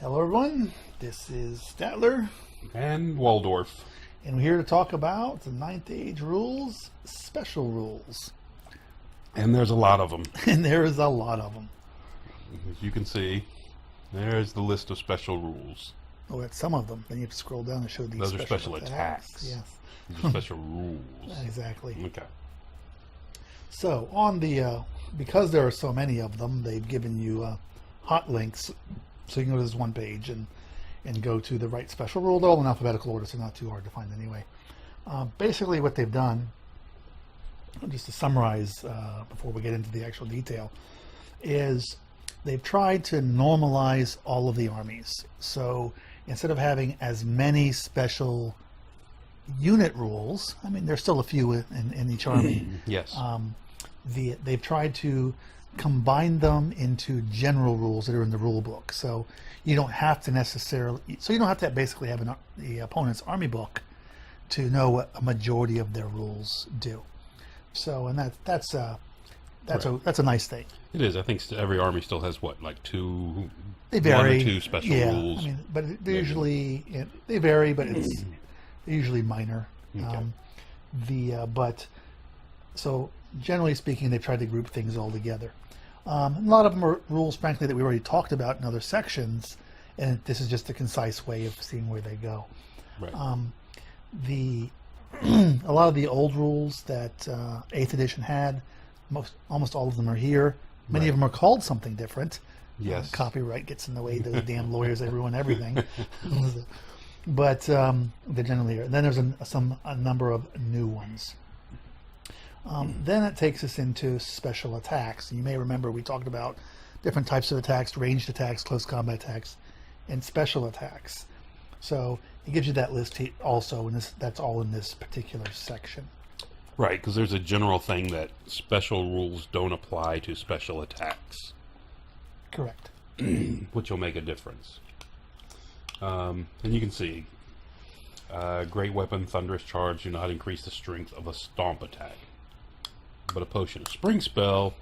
Hello everyone, this is Statler. And Waldorf. And we're here to talk about the 9th Age rules, special rules. And there's a lot of them. And there is a lot of them. As you can see, there's the list of special rules. Oh, that's some of them. Then you have to scroll down and show these Those are special attacks. Yes. These are special rules. Exactly. Okay. So, on the, because there are so many of them, they've given you hot links. So you can go to this one page and go to the right special rule. They're all in alphabetical order, so not too hard to find anyway. Basically what they've done, just to summarize before we get into the actual detail, is they've tried to normalize all of the armies. So instead of having as many special unit rules, I mean, there's still a few in each army. Yes. They've tried to combine them into general rules that are in the rule book. So you don't have to necessarily, so you don't have to basically have the opponent's army book to know what a majority of their rules do. So, and that's a nice thing. It is. I think every army still has what, like two, they vary. 1 or 2 special rules. I mean, but they usually they vary, but it's usually minor. Okay. But so generally speaking, they've tried to group things all together. A lot of them are rules, frankly, that we already talked about in other sections, and this is just a concise way of seeing where they go. Right. A lot of the old rules that 8th edition had, almost all of them are here. Many of them are called something different. Yes. Copyright gets in the way. Those damn lawyers, they ruin everything. But they generally are. And then there's a number of new ones. Then it takes us into special attacks. You may remember we talked about different types of attacks: ranged attacks, close combat attacks, and special attacks. So it gives you that list also, and that's all in this particular section. Right, because there's a general thing that special rules don't apply to special attacks. Correct. Which will make a difference. And you can see, great weapon, thunderous charge do not increase the strength of a stomp attack. But a potion of spring spell,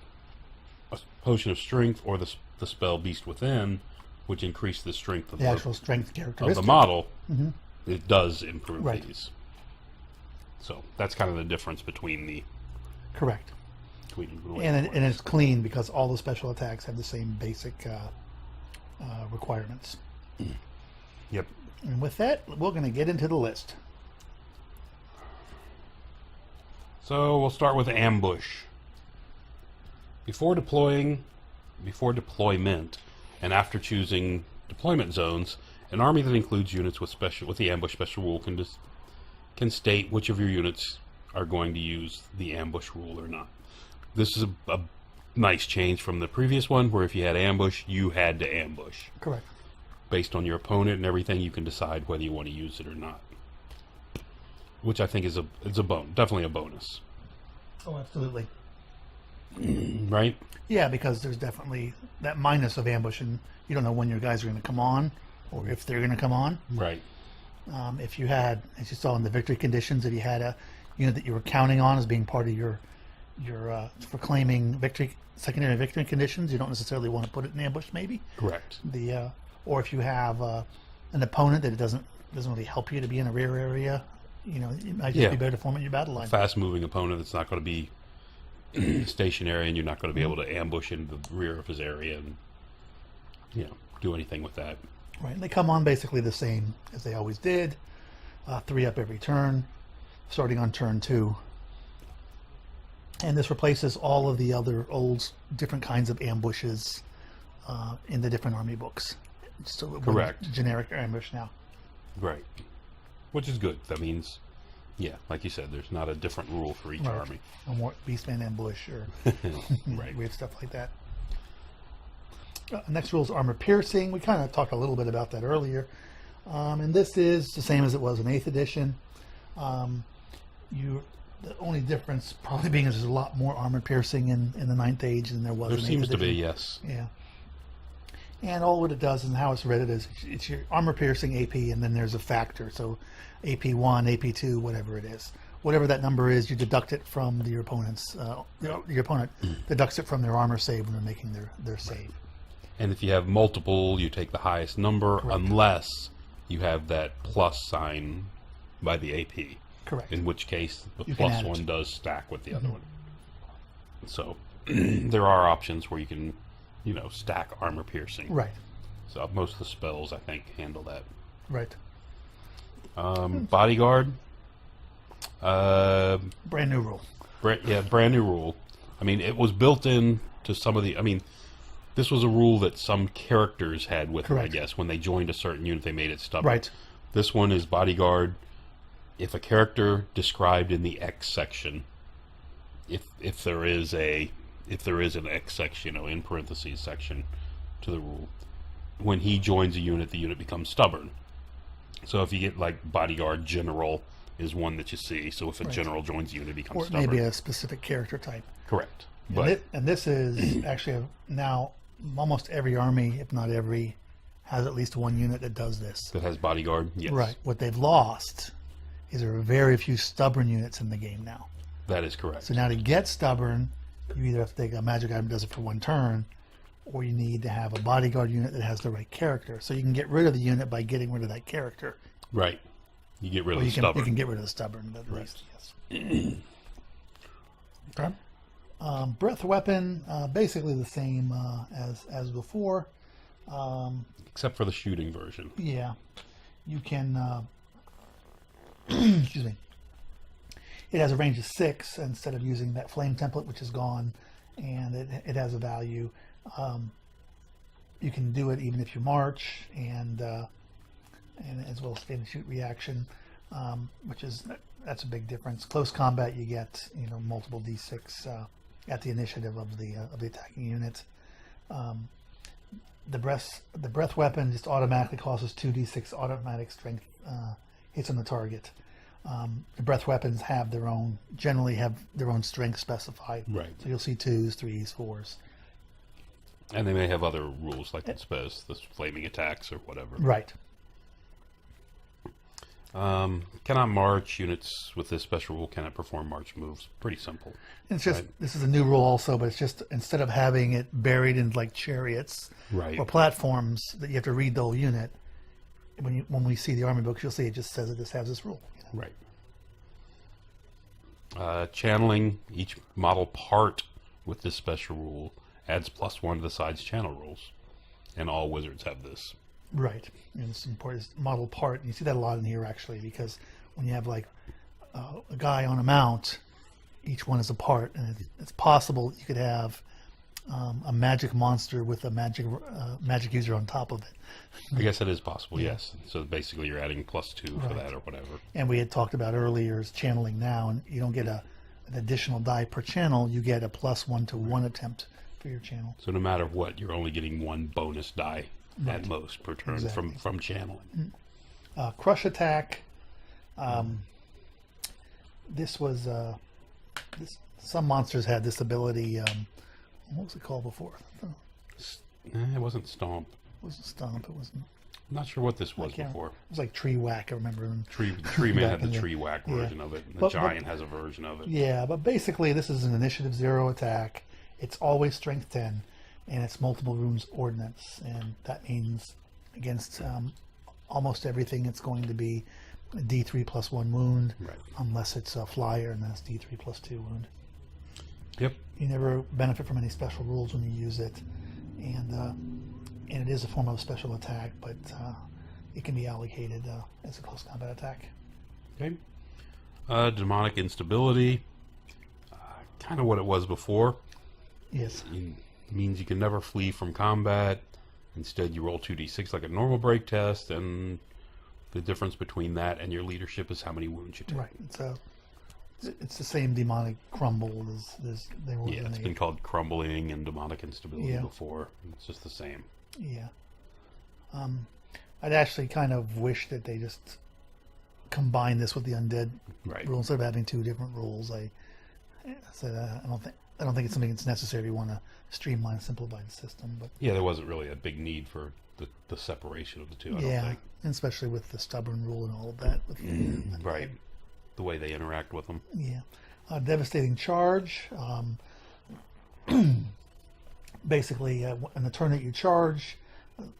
a potion of strength, or the spell Beast Within, which increase the strength of the actual strength characteristic of the model, it does improve right. these. So that's kind of the difference between the correct. And it's clean because all the special attacks have the same basic requirements. Yep. And with that, we're going to get into the list. So we'll start with ambush. Before deployment, and after choosing deployment zones, an army that includes units with the ambush special rule can state which of your units are going to use the ambush rule or not. This is a nice change from the previous one, where if you had ambush, you had to ambush. Correct. Based on your opponent and everything, you can decide whether you want to use it or not. Which I think is definitely a bonus. Oh, absolutely. Right? Yeah, because there's definitely that minus of ambush, and you don't know when your guys are going to come on, or if they're going to come on. Right. If you had, as you saw in the victory conditions, if you had a unit that you were counting on as being part of your for claiming victory, secondary victory conditions, you don't necessarily want to put it in ambush. Maybe. Correct. Or if you have an opponent that it doesn't really help you to be in a rear area. You know, it might just be better to form in your battle line. A fast-moving opponent that's not going to be stationary, and you're not going to be able to ambush into the rear of his area and, do anything with that. Right. And they come on basically the same as they always did. 3 up every turn, starting on turn 2. And this replaces all of the other old different kinds of ambushes in the different army books. So correct. Generic ambush now. Right. Which is good. That means, like you said, there's not a different rule for each army. No more Beastman ambush or right. weird stuff like that. Next rule is armor piercing. We kind of talked a little bit about that earlier. And this is the same as it was in 8th edition. The only difference probably being is there's a lot more armor piercing in the 9th Age than there was in 8th edition. There seems to be, yes. Yeah. And all what it does and how it's read it is it's your armor piercing AP, and then there's a factor. So AP1, AP2, whatever it is. Whatever that number is, you deduct it from your opponent's. Your opponent deducts it from their armor save when they're making their save. And if you have multiple, you take the highest number, Correct. unless you have that plus sign by the AP. Correct. In which case, the You can plus add it. one does stack with the other one. So, there are options where you can, stack armor piercing. Right. So most of the spells, I think, handle that. Right. Bodyguard. Brand new rule. Brand new rule. I mean, it was built in to some of the... I mean, this was a rule that some characters had with them, I Correct. guess. When they joined a certain unit, they made it stubborn. Right. This one is Bodyguard. If a character described in the X section, if there is an X section, in parentheses section to the rule, when he joins a unit, the unit becomes stubborn. So if you get like Bodyguard General is one that you see. So if a Right. general joins a unit, it becomes Or stubborn. maybe a specific character type. Correct. And, But and this is actually now almost every army, if not every, has at least one unit that does this. that has Bodyguard, yes. Right. What they've lost is there are very few stubborn units in the game now. That is correct. So now to get stubborn, you either have to take a magic item that does it for one turn, or you need to have a bodyguard unit that has the right character. So you can get rid of the unit by getting rid of that character. Right. You get rid Or of you the can, stubborn. you can get rid of the stubborn, at least. Yes. Okay. Breath weapon, basically the same as before. Except for the shooting version. Yeah, you can. Excuse me. It has a range of 6 instead of using that flame template, which is gone, and it has a value. You can do it even if you march, and as well as stand and shoot reaction, that's a big difference. Close combat, you get multiple d6 at the initiative of the attacking unit. The breath weapon just automatically causes 2d6 automatic strength hits on the target. The breath weapons generally have their own strength specified. Right. So you'll see 2s, 3s, 4s. And they may have other rules like it says, the flaming attacks or whatever. Right. Cannot march. Units with this special rule cannot perform march moves. Pretty simple. It's just Right. this is a new rule also, but it's just instead of having it buried in like chariots Right. or platforms that you have to read the whole unit. When we see the army books, you'll see it just says it just has this rule. Right. Channeling. Each model part with this special rule adds +1 to the side's channel rules. And all wizards have this. Right. And it's important. It's model part. And you see that a lot in here actually, because when you have like a guy on a mount, each one is a part, and it's possible you could have a magic monster with a magic user on top of it. I guess that is possible, yes. So basically you're adding +2 for that or whatever. And we had talked about earlier is channeling now, and you don't get an additional die per channel. You get a +1 to 1 attempt for your channel. So no matter what, you're only getting 1 bonus die at most per turn Exactly. from channeling. Crush attack. This was some monsters had this ability. What was it called before? It wasn't Stomp. It wasn't Stomp. It wasn't. I'm not sure what this was It before. was like Tree Whack. I remember. Tree Man Back had in the the- tree whack yeah. version of it, and the But- Giant has a version of it. Yeah, but basically this is an initiative 0 attack. It's always strength 10, and it's multiple runes ordnance, and that means against almost everything it's going to be a D3 + 1 wound, Right. unless it's a flyer, and that's D3 + 2 wound. Yep. You never benefit from any special rules when you use it, and it is a form of special attack, but it can be allocated as a close combat attack. Okay. Demonic instability. Kind of what it was before. Yes. It means you can never flee from combat. Instead, you roll 2d6 like a normal break test, and the difference between that and your leadership is how many wounds you take. Right. So it's the same demonic crumble as they were. Yeah, it's been called crumbling and demonic instability Yeah. before. It's just the same. Yeah. I'd actually kind of wish that they just combine this with the undead Right. rule instead of having 2 different rules. I said I don't think it's something that's necessary. We want to streamline and simplify the system, but Yeah, there wasn't really a big need for the separation of the two, I yeah, don't think. and especially with the stubborn rule and all of that. Right. The way they interact with them. Yeah. Devastating charge. basically, in the turn that you charge,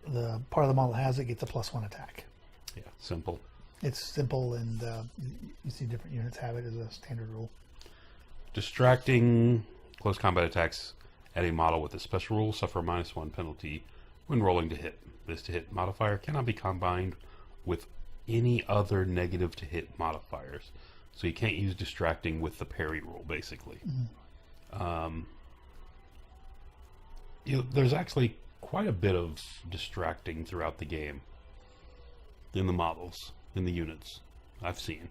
the part of the model has it gets a +1 attack. Yeah, simple. It's simple, and you see different units have it as a standard rule. Distracting close combat attacks at a model with a special rule suffer a -1 penalty when rolling to hit. This to hit modifier cannot be combined with any other negative to hit modifiers. So you can't use distracting with the parry rule, basically. There's actually quite a bit of distracting throughout the game in the models, in the units I've seen.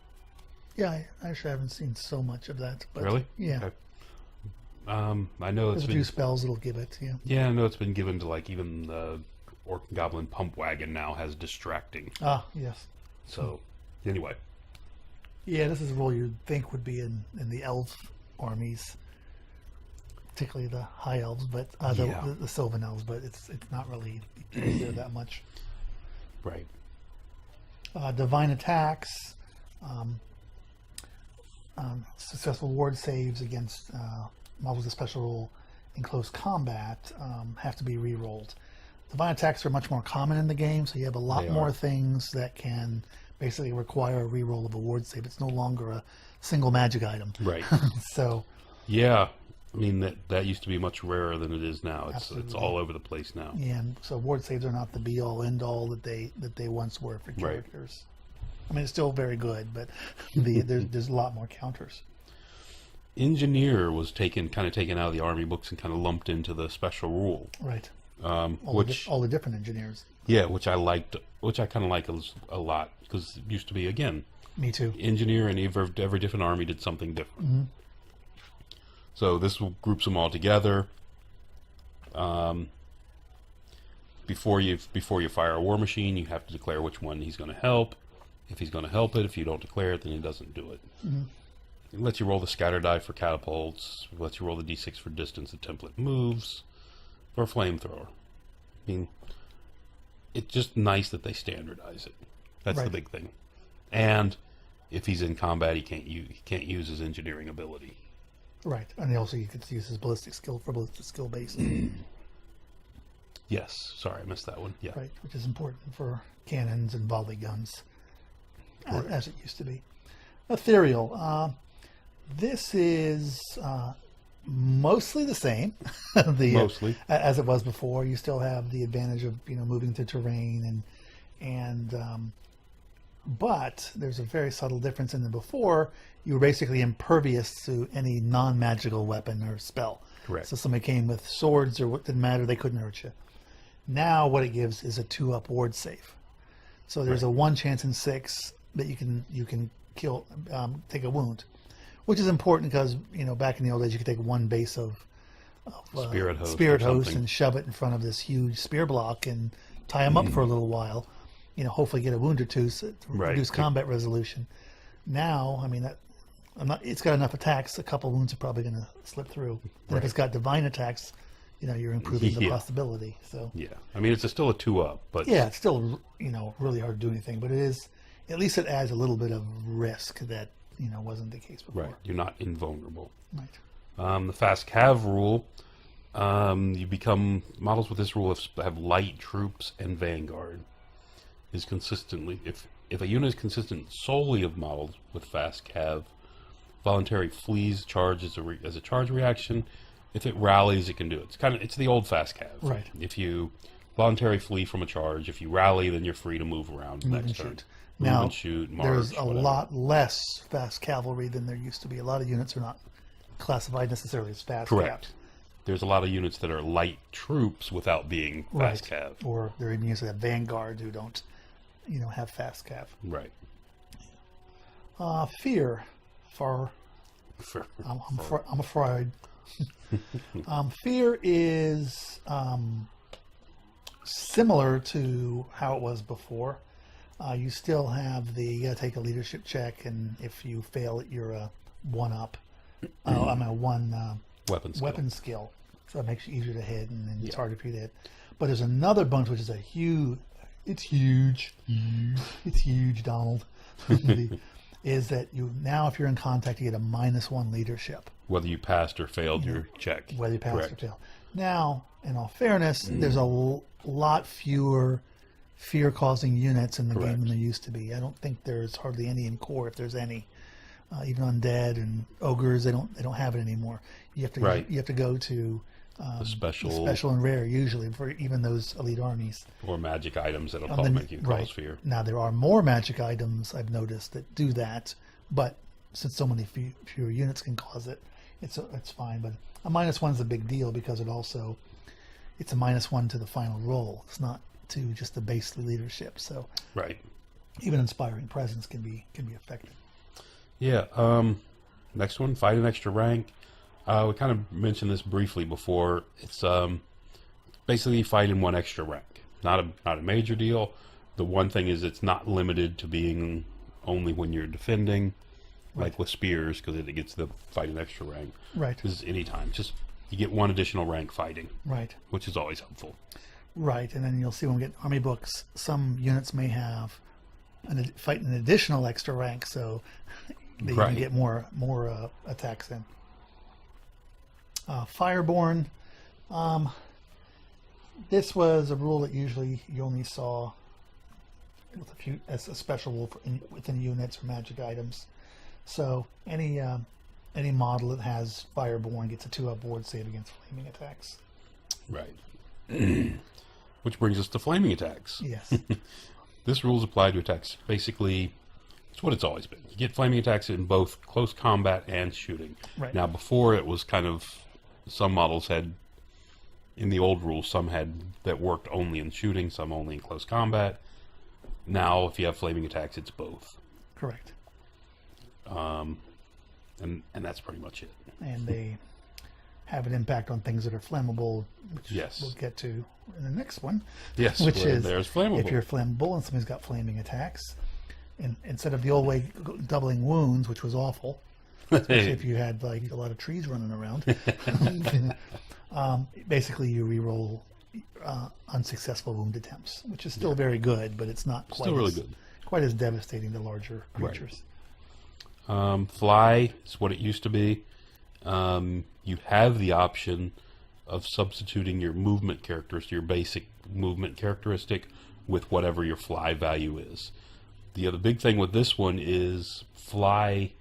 Yeah, I actually haven't seen so much of that. But Really? Yeah. Okay. I know There's it's a been... few spells that'll give it, yeah. Yeah, I know it's been given to, like, even the Orc and Goblin Pump Wagon now has distracting. Ah, yes. So, anyway. Yeah, this is a rule you'd think would be in the elf armies, particularly the high elves, but the Sylvan elves, but it's not really there that much. Right. Divine attacks, successful ward saves against models with special rule in close combat have to be re-rolled. Divine attacks are much more common in the game, so you have a lot more things that can basically require a re-roll of a ward save. It's no longer a single magic item. Right. So. Yeah. I mean, that used to be much rarer than it is now. It's all over the place now. Yeah, and so ward saves are not the be-all, end-all that they once were for characters. Right. I mean, it's still very good, but there's a lot more counters. Engineer was taken out of the army books and kind of lumped into the special rule. Right. All the different engineers. Yeah, which I kind of like a lot, because it used to be, again, me too. Engineer and every different army did something different. Mm-hmm. So this groups them all together. Before you fire a war machine, you have to declare which one he's going to help. If he's going to help it, if you don't declare it, then he doesn't do it. Mm-hmm. It lets you roll the scatter die for catapults. It lets you roll the d6 for distance the template moves. For a flamethrower. I mean, it's just nice that they standardize it. That's the big thing. And if he's in combat, he can't use his engineering ability. Right, and also you could use his ballistic skill for ballistic skill base. Yes, sorry, I missed that one. Yeah, right, which is important for cannons and volley guns, as it used to be. Ethereal. This is mostly the same. Mostly as it was before. You still have the advantage of moving through terrain but there's a very subtle difference in the before. You were basically impervious to any non-magical weapon or spell. Correct. So somebody came with swords or what didn't matter, they couldn't hurt you. Now what it gives is a 2-up ward save. So there's a 1 chance in 6 that you can kill, take a wound, which is important because back in the old days you could take 1 base of spirit host and shove it in front of this huge spear block and tie him up for a little while. Hopefully get a wound or two to reduce combat resolution. Now, I mean, it's got enough attacks. A couple wounds are probably going to slip through. And if it's got divine attacks, you're improving the possibility. So yeah, I mean, it's still a 2-up, but yeah, it's still really hard to do anything. But it is, at least it adds a little bit of risk that wasn't the case before. Right, you're not invulnerable. Right. The fast cav rule. You become models with this rule have light troops and Vanguard. Is consistently if a unit is consistent solely of models with fast cav, voluntary flees charge as a charge reaction. If it rallies, it can do it. It's the old fast cav. Right. If you voluntary flee from a charge, if you rally, then you're free to move around next turn. Move and shoot, march, there's a whatever. lot less fast cavalry than there used to be. A lot of units are not classified necessarily as fast. Correct. Cav. There's a lot of units that are light troops without being fast cav. Or they're even usually a Vanguard who don't have fast cav. Right. Fear. I'm afraid. Fear is similar to how it was before. You still have you gotta take a leadership check, and if you fail it, you're a 1-up. One weapon skill. So it makes it easier to hit, and then it's harder for you to hit. But there's another bonus, which is it's huge, Donald, is that if you're in contact, you get a -1 leadership. Whether you passed or failed your check. Whether you passed Correct. or failed. Now, in all fairness, there's a lot fewer fear-causing units in the Correct. game than there used to be. I don't think there's hardly any in core, if there's any. Even undead and ogres, they don't have it anymore. You have to Right. you have to go to The special, special and rare usually for even those elite armies. or magic items that'll Then- make you cause fear. Now there are more magic items I've noticed that do that, but since so many fewer units can cause it, it's fine. But a -1 is a big deal because it's a -1 to the final roll. It's not to just the base leadership. So Right. even inspiring presence can be effective. Yeah. Next one, fight an extra rank. We kind of mentioned this briefly before. It's basically fighting one extra rank. Not a major deal. The one thing is it's not limited to being only when you're defending, like with spears, because it gets the fight an extra rank. Right. This is any time. Just you get one additional rank fighting, Right. which is always helpful. Right, and then you'll see when we get army books, some units may have fight an additional extra rank, so that you Right. can get more attacks in. Fireborn. This was a rule that usually you only saw with as a special rule within units or magic items. So any model that has Fireborn gets a 2-up board save against flaming attacks. Right. Which brings us to flaming attacks. Yes. This rule is applied to attacks. Basically, it's what it's always been. You get flaming attacks in both close combat and shooting. Right. Now, before it was kind of, some models had, in the old rules, some had that worked only in shooting, some only in close combat. Now, if you have flaming attacks, it's both. Correct. And that's pretty much it. And they have an impact on things that are flammable, which Yes. we'll get to in the next one. Yes, which where is there's flammable. if you're flammable and somebody's got flaming attacks, and instead of the old way doubling wounds, which was awful, especially if you had like a lot of trees running around, basically you re-roll unsuccessful wound attempts, which is still very good, but it's not quite Still really good. quite as devastating to larger Right. creatures. Fly is what it used to be. You have the option of substituting your movement characteristic, your basic movement characteristic, with whatever your fly value is. The other big thing with this one is fly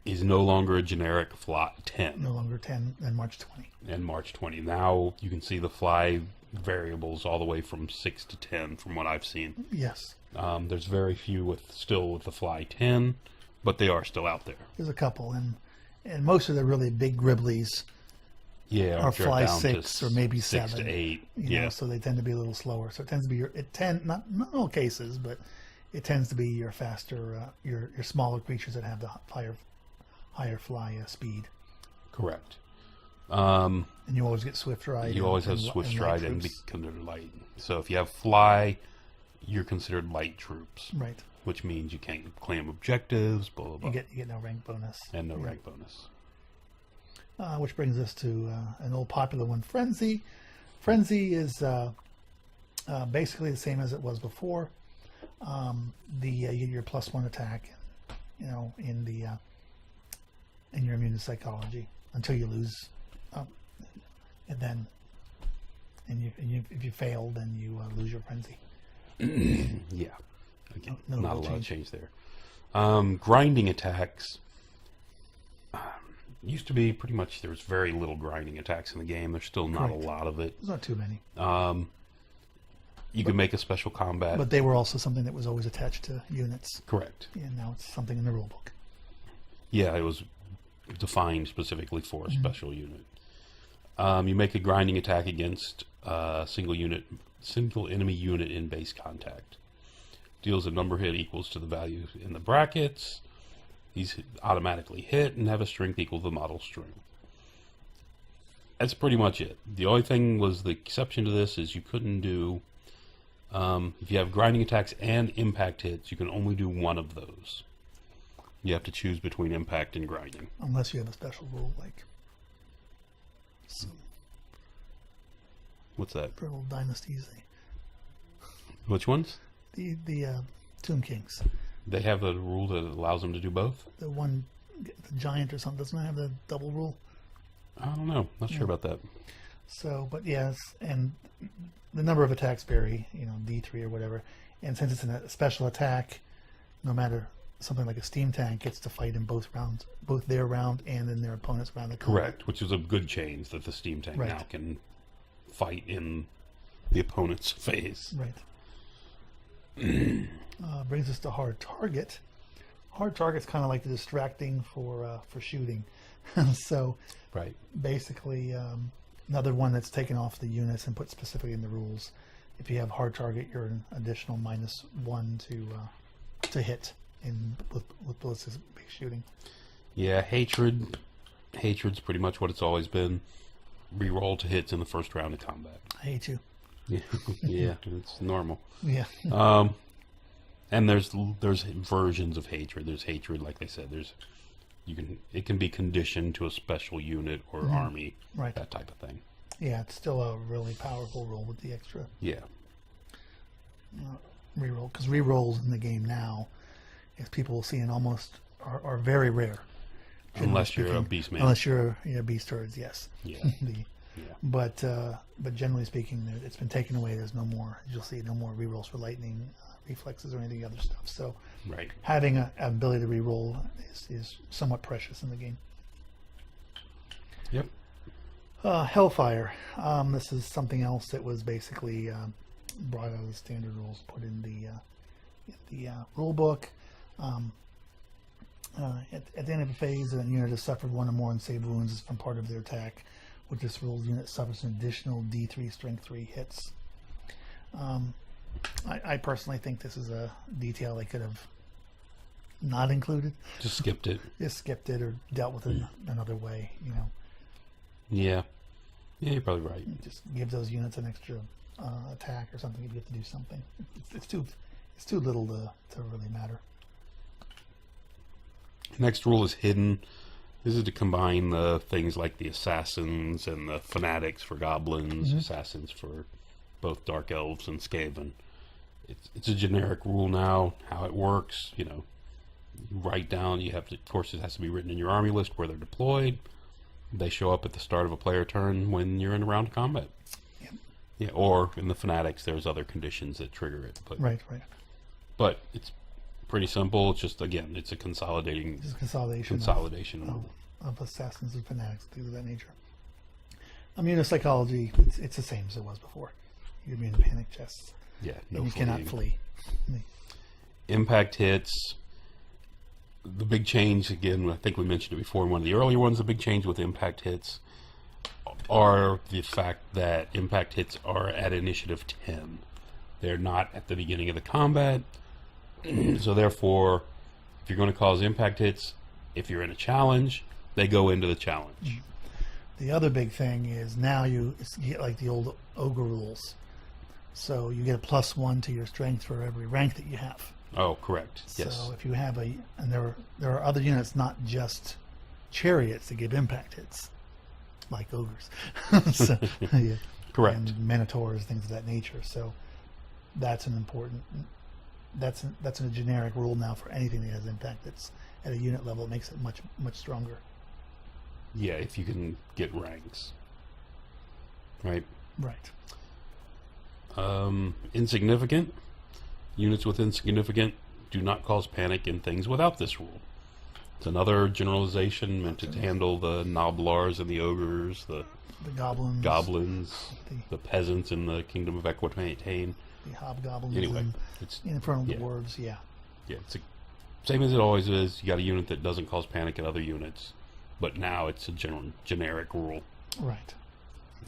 is no longer a generic fly 10 No longer 10 and March 20. and March 20. Now you can see the fly variables all the way from 6 to 10 from what I've seen. Yes. There's very few with the fly 10, but they are still out there. There's a couple, and most of the really big Gribblies Yeah, are you're fly down to 6 or maybe 6 7. to 8. You know, Yeah, so they tend to be a little slower. So it tends to be not in all cases, but it tends to be your faster, your smaller creatures that have the higher fly speed. correct. And you always get swift ride. You always have and swift light stride and be troops. considered light. So if you have fly, you're considered light troops, Right. which means you can't claim objectives, blah blah blah, You get no rank bonus. and no Yeah. rank bonus. Which brings us to an old popular one, Frenzy. Frenzy is basically the same as it was before. You get your +1 attack, you know, in your immune to psychology until you lose, and then if you fail, then you lose your frenzy. Yeah, again, No not a real lot of change. change there. Grinding attacks used to be pretty much, there's very little grinding attacks in the game. There's still not Correct. a lot of it. There's not too many, You can make a special combat. but they were also something that was always attached to units, Correct. and now it's something in the rulebook. Yeah, it was defined specifically for a Mm-hmm. special unit. You make a grinding attack against a single enemy unit in base contact. Deals a number hit equals to the value in the brackets. These automatically hit and have a strength equal to the model strength. That's pretty much it. The only thing was the exception to this is you couldn't do, if you have grinding attacks and impact hits, you can only do one of those. You have to choose between impact and grinding. Unless you have a special rule like What's that? for old dynasties, Which ones? the Tomb Kings. They have a rule that allows them to do both? The one, the giant or something, doesn't it have the double rule? I don't know. Not sure about that. So, but yes, and the number of attacks vary, D3 or whatever. And since it's a special attack, no matter something like a steam tank gets to fight in both rounds, both their round and in their opponent's round. Correct, which is a good change that the steam tank now can fight in the opponent's phase. Right. Brings us to hard target. Hard target's kind of like the distracting for shooting. So basically another one that's taken off the units and put specifically in the rules. If you have hard target, you're an additional -1 to hit with ballistic shooting. Yeah, hatred's pretty much what it's always been. Reroll to hits in the first round of combat. I hate you. Yeah, it's normal. Yeah. And there's versions of hatred. There's hatred, like I said. It can be conditioned to a special unit or army, that type of thing. Yeah, it's still a really powerful roll with the extra. Yeah. Reroll, because rerolls in the game now, as people will see, and almost are very rare. Unless you're a beast man. Unless you're beast herds, yes. Yeah. But generally speaking, it's been taken away. There's no more. You'll see no more rerolls for lightning, reflexes, or any other stuff. So having an ability to reroll is somewhat precious in the game. Yep. Hellfire. This is something else that was basically brought out of the standard rules, put in the rule book. At the end of a phase, a unit has suffered 1 or more unsaved wounds from part of their attack. With this rule, the unit suffers an additional D3 strength 3 hits. I personally think this is a detail they could have not included. Just skipped it. Just skipped it or dealt with it another way, Yeah, you're probably right. Just give those units an extra attack or something if you have to do something. It's too little to really matter. Next rule is hidden. This is to combine the things like the assassins and the fanatics for goblins, assassins for both dark elves and Skaven. It's a generic rule now. How it works, you write down. Of course, it has to be written in your army list where they're deployed. They show up at the start of a player turn when you're in a round of combat. Yep. Yeah, or in the fanatics, there's other conditions that trigger it. But right. But it's pretty simple. It's just, again, it's a consolidation of assassins and fanatics, things of that nature. Immunopsychology, it's the same as it was before. You're immune to panic chests. Yeah, and you cannot flee. Impact hits. The big change, again, I think we mentioned it before in one of the earlier ones, the big change with impact hits are the fact that impact hits are at initiative 10. They're not at the beginning of the combat. So therefore, if you're going to cause impact hits, if you're in a challenge, they go into the challenge. The other big thing is now you get like the old ogre rules. So you get a +1 to your strength for every rank that you have. Oh, correct. Yes. So if you have and there are other units, not just chariots, that give impact hits, like ogres. So, yeah. Correct. And minotaurs, things of that nature. So that's an important. That's a generic rule now for anything that has impact. That's at a unit level. It makes it much stronger. Yeah, if you can get ranks. Right. Right. Insignificant. Units with insignificant do not cause panic in things without this rule. It's another generalization meant to handle the Noblars and the ogres, the goblins, the peasants in the Kingdom of Equitaine. The hobgoblins. Anyway, it's infernal dwarves. Yeah. Yeah, it's same as it always is. You got a unit that doesn't cause panic in other units, but now it's a generic rule. Right.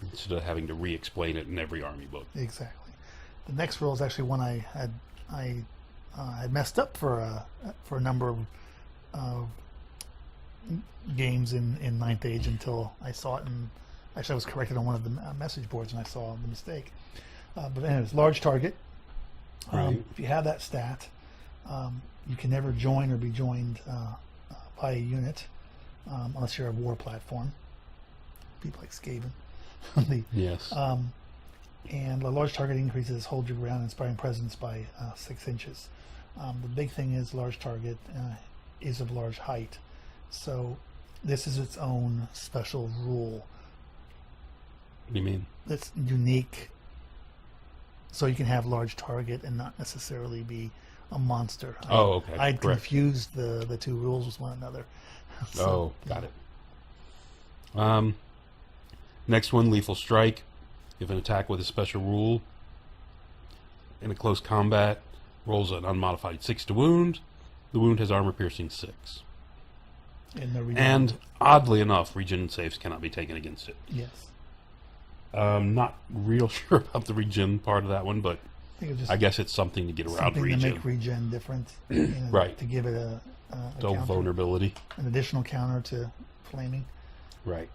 Instead of having to re-explain it in every army book. Exactly. The next rule is actually one I had messed up for a number of games in 9th Age until I saw it, and actually I was corrected on one of the message boards and I saw the mistake. But anyways, large target. If you have that stat, you can never join or be joined by a unit unless you're a war platform. People like Skaven. Yes. And the large target increases hold your ground inspiring presence by 6 inches. The big thing is large target is of large height. So this is its own special rule. What do you mean? That's unique. So you can have large target and not necessarily be a monster. Okay. I'd Correct. confused the two rules with one another. Got it. Next one, Lethal Strike. If an attack with a special rule in a close combat rolls an unmodified 6 to wound, the wound has armor piercing 6. And oddly enough, regen saves cannot be taken against it. Yes. Not real sure about the regen part of that one, but I guess it's something to get around regen. To make regen different. Right. To give it a vulnerability. An additional counter to flaming. Right.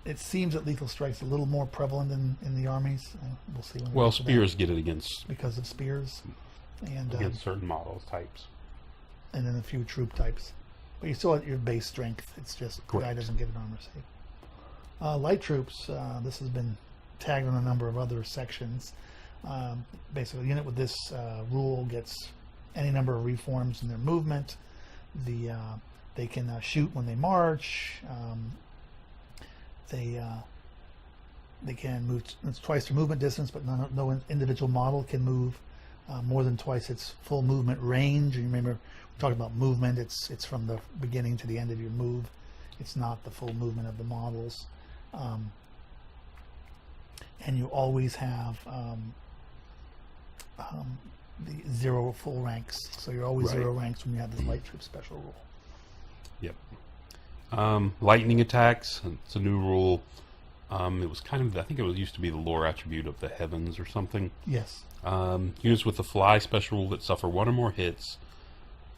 It seems that lethal strike's a little more prevalent in the armies. We'll see. Well, spears get it against because of spears, and against certain models types, and then a few troop types. But you still at your base strength. It's just the guy doesn't get an armor save. Light troops. This has been tagged on a number of other sections. Basically, a unit with this rule gets any number of reforms in their movement. They can shoot when they march. They can move twice their movement distance, but no individual model can move more than twice its full movement range. And remember, we talked about movement. It's from the beginning to the end of your move. It's not the full movement of the models. And you always have the 0 full ranks. So you're always 0 ranks when you have this light troop special rule. Yep. Lightning attacks. It's a new rule. It was kind of, I think it used to be the lore attribute of the heavens or something. Yes. Units with the fly special rule that suffer 1 or more hits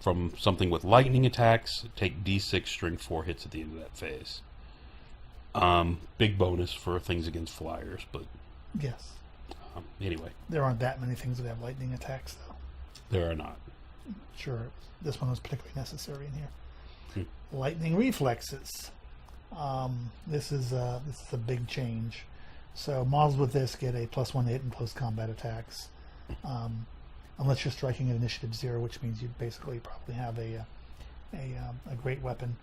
from something with lightning attacks take D6 strength 4 hits at the end of that phase. Big bonus for things against flyers, but yes. Anyway, there aren't that many things that have lightning attacks, though. There are not. Sure, this one was particularly necessary in here. Lightning reflexes. This is a big change. So models with this get a +1 hit in close combat attacks, unless you're striking at initiative 0, which means you basically probably have a great weapon.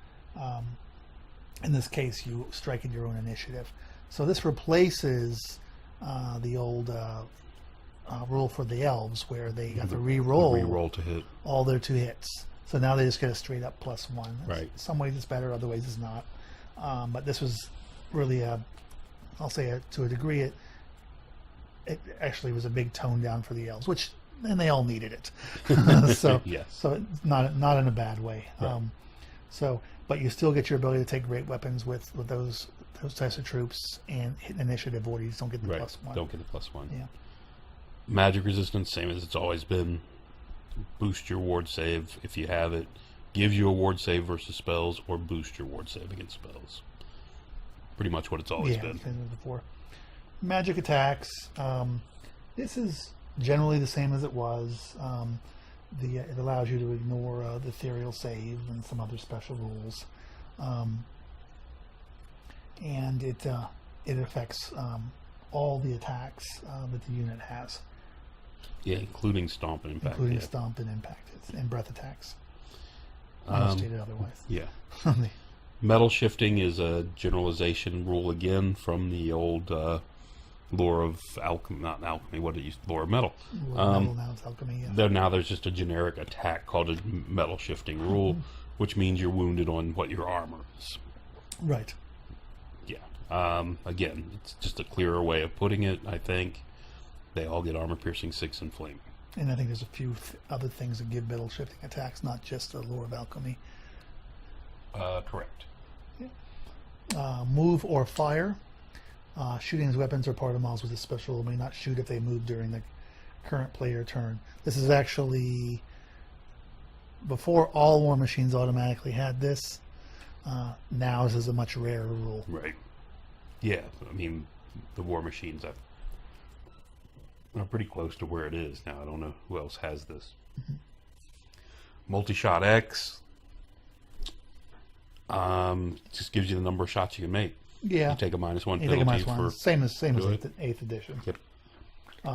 In this case, you strike at your own initiative. So this replaces the old rule for the elves, where they have to re-roll to hit all their 2 hits. So now they just get a straight up +1. Right. Some ways it's better, other ways it's not. But this was really I'll say to a degree, it actually was a big tone down for the elves, and they all needed it. So yes. So it's not in a bad way. Right. But you still get your ability to take great weapons with those types of troops and hit initiative order. You just don't get the +1. Don't get the +1. Yeah. Magic resistance, same as it's always been. Boost your ward save if you have it. Gives you a ward save versus spells, or boost your ward save against spells. Pretty much what it's always been. Before. Magic attacks. This is generally the same as it was. It allows you to ignore the ethereal save and some other special rules, and it affects all the attacks that the unit has. Yeah, including Stomp and Impact. Including Stomp and Impact and breath attacks. Stated otherwise. Yeah. Metal shifting is a generalization rule again from the old lore of alchemy, not alchemy, what it used, lore of metal. Metal, now it's alchemy, yeah. Now there's just a generic attack called a metal shifting rule, which means you're wounded on what your armor is. Right. Yeah. Again, it's just a clearer way of putting it, I think. They all get armor piercing 6 and flaming. And I think there's a few other things that give metal shifting attacks, not just the lore of alchemy. Correct. Yeah. Move or fire. Shooting as weapons or part of models with a special rule may not shoot if they move during the current player turn. This is actually before all war machines automatically had this. Now this is a much rarer rule. Right. Yeah, I mean, the war machines are pretty close to where it is now. I don't know who else has this. Multi-shot X. Just gives you the number of shots you can make. Yeah. You take a -1 penalty. You take a -1. Same as 8th edition. Yep.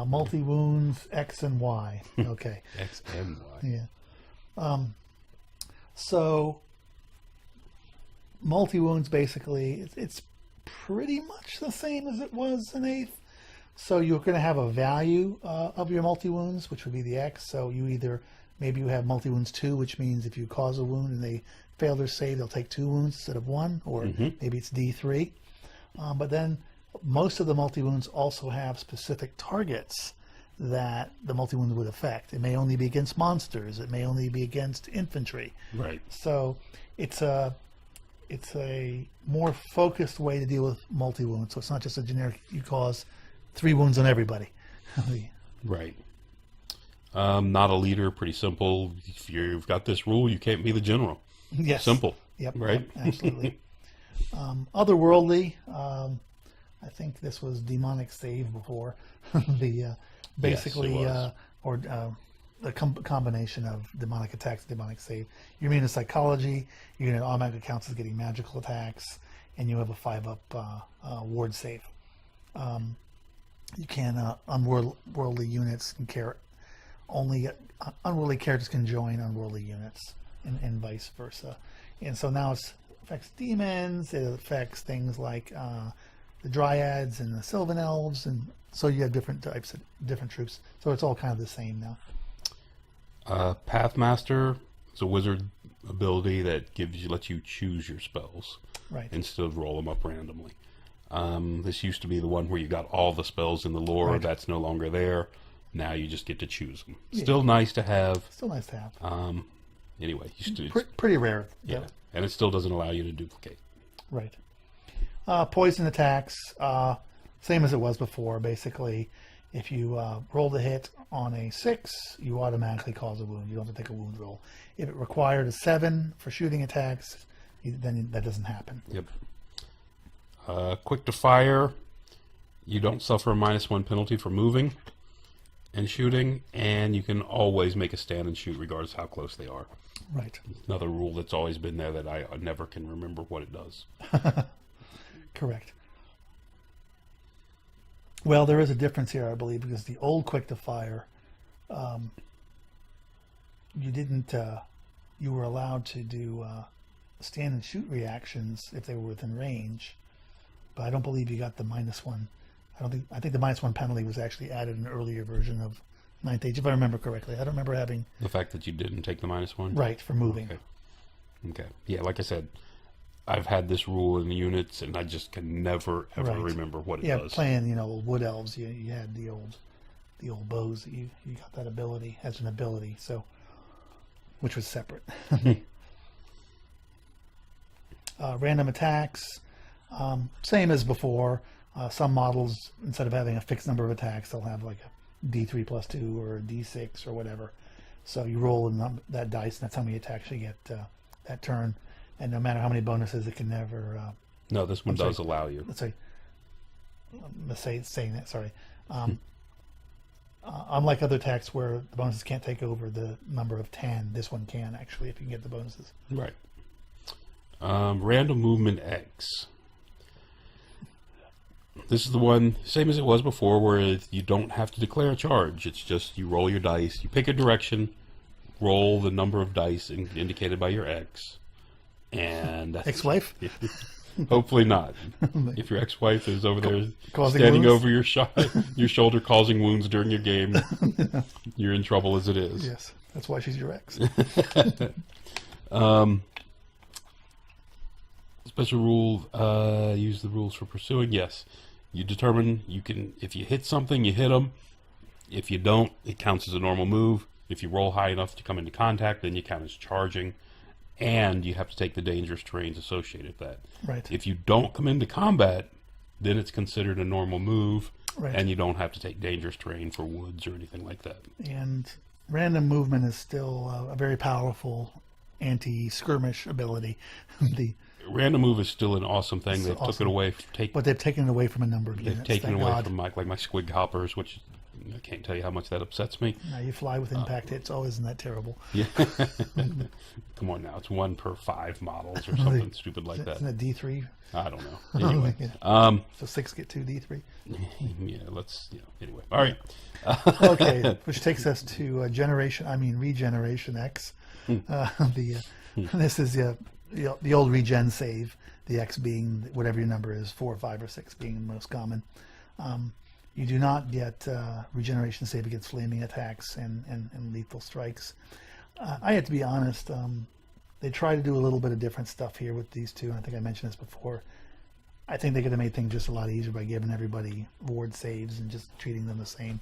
Multi-wounds X and Y. Okay. X and Y. Yeah. So multi-wounds basically, it's pretty much the same as it was in 8th. So you're going to have a value of your multi-wounds, which would be the X. So you either, maybe you have multi-wounds 2, which means if you cause a wound and they fail their save, they'll take 2 wounds instead of 1, or maybe it's D3. But then most of the multi-wounds also have specific targets that the multi-wound would affect. It may only be against monsters. It may only be against infantry. Right. So it's a more focused way to deal with multi-wounds. So it's not just a generic, you cause 3 wounds on everybody. Right. Not a leader, pretty simple. If you've got this rule, you can't be the general. Yes. Simple. Yep. Right? Yep, absolutely. Otherworldly, I think this was demonic save before. Basically, yes, a combination of demonic attacks and demonic save. You're immune to psychology, your unit automatically counts as getting magical attacks, and you have a 5-up ward save. You can, unworldly units can care, only unworldly characters can join unworldly units, and vice versa. And so now it affects demons, it affects things like the dryads and the sylvan elves, and so you have different types of different troops. So it's all kind of the same now. Pathmaster is a wizard ability that lets you choose your spells, right, instead of roll them up randomly. This used to be the one where you got all the spells in the lore. Right. That's no longer there. Now you just get to choose them. Yeah. Still nice to have. Still nice to have. Anyway, pretty rare. Yeah, though. and it still doesn't allow you to duplicate. Right. Poison attacks, same as it was before. Basically, if you roll the hit on a 6, you automatically cause a wound. You don't have to take a wound roll. If it required a 7 for shooting attacks, then that doesn't happen. Yep. Quick to fire, you don't suffer a -1 penalty for moving and shooting, and you can always make a stand and shoot regardless of how close they are. Right. Another rule that's always been there that I never can remember what it does. Correct. Well, there is a difference here, I believe, because the old quick to fire, you didn't, you were allowed to do stand and shoot reactions if they were within range, but I don't believe you got the -1. I think the -1 penalty was actually added in an earlier version of 9th Age, if I remember correctly. I don't remember having... The fact that you didn't take the -1? Right, for moving. Okay. Yeah, like I said, I've had this rule in the units, and I just can never, ever Right. remember what it Yeah, does. playing, wood elves, you had the old bows that you got that ability as an ability, so, which was separate. Random attacks, same as before. Some models, instead of having a fixed number of attacks, they'll have like a D3 plus 2 or a D6 or whatever. So you roll that dice, and that's how many attacks you get that turn. And no matter how many bonuses, it can never... No, this one does allow you. Sorry. Saying that, sorry. Unlike other attacks where the bonuses can't take over the number of 10, this one can, actually, if you can get the bonuses. Right. Random movement X. This is the one, same as it was before, where you don't have to declare a charge. It's just you roll your dice, you pick a direction, roll the number of dice indicated by your X, and that's Ex-wife? Hopefully not. If your ex-wife is over there Causing standing wounds? over your shoulder causing wounds during your game, you're in trouble as it is. Yes, that's why she's your ex. Special rule, use the rules for pursuing. Yes. You determine if you hit something, you hit them. If you don't, it counts as a normal move. If you roll high enough to come into contact, then you count as charging. And you have to take the dangerous terrains associated with that. Right. If you don't come into combat, then it's considered a normal move. Right. And you don't have to take dangerous terrain for woods or anything like that. And random movement is still a very powerful anti-skirmish ability. Random move is still an awesome thing. They've took it away. But they've taken it away from a number of units. They've taken thank it away God. from my squig hoppers, which I can't tell you how much that upsets me. Now you fly with impact hits. Oh, isn't that terrible? Yeah. Come on now. It's 1 per 5 models or something stupid like that. Isn't it D3? I don't know. Anyway. So 6 get 2 D3? Yeah, anyway. All right. Okay, which takes us to regeneration X. This is the old regen save, the X being whatever your number is, 4, 5, or 6 being the most common. You do not get regeneration save against flaming attacks and lethal strikes. I have to be honest, they try to do a little bit of different stuff here with these two. I think I mentioned this before. I think they could have made things just a lot easier by giving everybody ward saves and just treating them the same.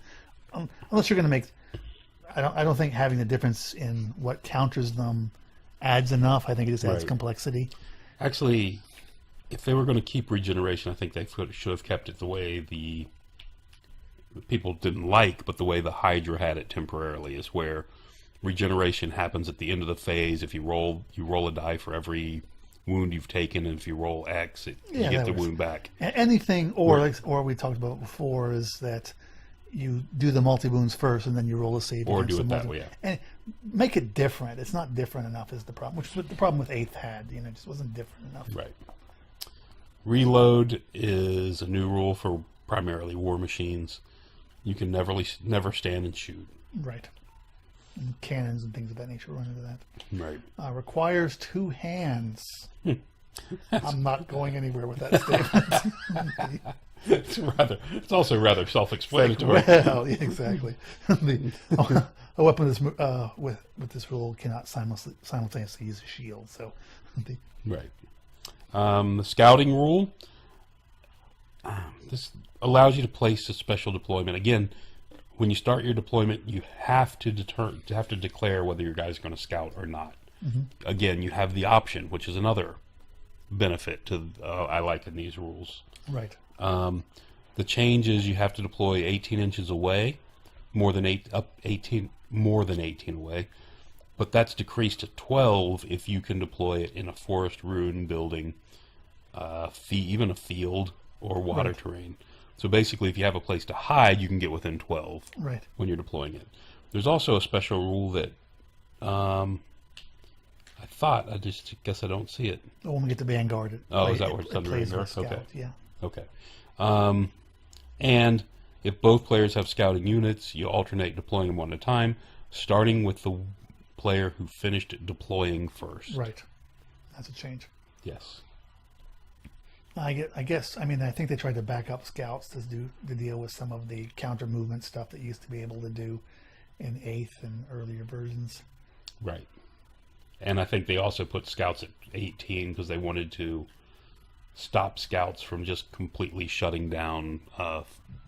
Unless you're going to make... I don't think having the difference in what counters them adds enough. I think it just adds complexity. Actually, if they were going to keep regeneration, I think they should have kept it the way the people didn't like, but the way the Hydra had it temporarily, is where regeneration happens at the end of the phase. If you roll a die for every wound you've taken, and if you roll X, you get the wound back. Anything, or we talked about before, is that you do the multi-wounds first, and then you roll a save. Or do it that way, and make it different. It's not different enough is the problem, which is what the problem with 8th had. It just wasn't different enough. Right. Reload is a new rule for primarily war machines. You can never stand and shoot. Right. And cannons and things of that nature run into that. Right. Requires 2 hands. I'm not going anywhere with that statement. It's also rather self-explanatory. Well, yeah, exactly. A weapon with this rule cannot simultaneously use a shield. So, right. The scouting rule. This allows you to place a special deployment. Again, when you start your deployment, you have to declare whether your guys are going to scout or not. Mm-hmm. Again, you have the option, which is another benefit to I like in these rules. Right. The change is you have to deploy 18 inches away, more than 18 away, but that's decreased to 12 if you can deploy it in a forest, ruin, building, even a field or water terrain. So basically, if you have a place to hide, you can get within 12 when you're deploying it. There's also a special rule that I guess I don't see it. When we get to Vanguard. Is that where it's under Vanguard? Okay. Yeah. Okay. And if both players have scouting units, you alternate deploying them one at a time, starting with the player who finished deploying first. Right. That's a change. Yes. I think they tried to back up scouts to deal with some of the counter movement stuff that used to be able to do in 8th and earlier versions. Right. And I think they also put scouts at 18 because they wanted to stop scouts from just completely shutting down